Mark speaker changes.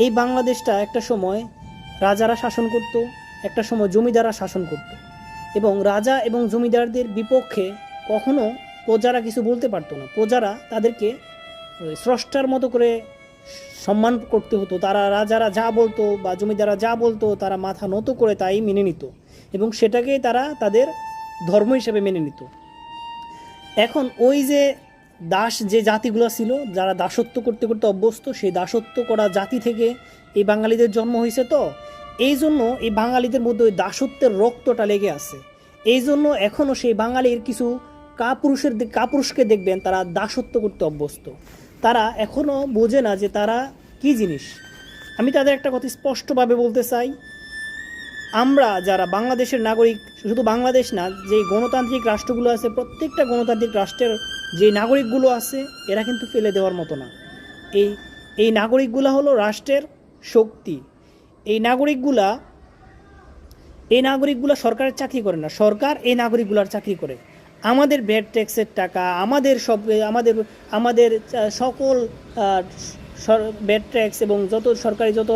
Speaker 1: এই বাংলাদেশটা একটা সময় রাজারা শাসন করত, একটা সময় জমিদাররা শাসন করত, এবং রাজা এবং জমিদারদের বিপক্ষে কখনো প্রজারা কিছু বলতে পারতো না। প্রজারা তাদেরকে স্রষ্টার মতো করে সম্মান করতে হতো। তারা রাজারা যা বলতো বা জমিদাররা যা বলতো তারা মাথা নত করে তাই মেনে নিত, এবং সেটাকেই তারা তাদের ধর্ম হিসেবে মেনে নিত। এখন ওই যে দাস যে জাতিগুলো ছিল, যারা দাসত্ব করতে করতে অভ্যস্ত, সেই দাসত্ব করা জাতি থেকে এই বাঙালিদের জন্ম হয়েছে। তো এই জন্য এই বাঙালিদের মধ্যে ওই দাসত্বের রক্তটা লেগে আছে। এই জন্য এখনও সেই বাঙালির কিছু কাপুরুষকে দেখবেন তারা দাসত্ব করতে অভ্যস্ত। তারা এখনও বোঝে না যে তারা কি জিনিস। আমি তাদের একটা কথা স্পষ্টভাবে বলতে চাই, আমরা যারা বাংলাদেশের নাগরিক, শুধু বাংলাদেশ না, যে গণতান্ত্রিক রাষ্ট্রগুলো আছে, প্রত্যেকটা গণতান্ত্রিক রাষ্ট্রের যে নাগরিকগুলো আছে এরা কিন্তু ফেলে দেওয়ার মতো না। এই এই নাগরিকগুলা হলো রাষ্ট্রের শক্তি। এই নাগরিকগুলা সরকারের চাকরি করে না, সরকার এই নাগরিকগুলার চাকরি করে। আমাদের ভ্যাট ট্যাক্সের টাকা, আমাদের সব আমাদের আমাদের সকল ভ্যাট ট্যাক্স এবং যত সরকারি যত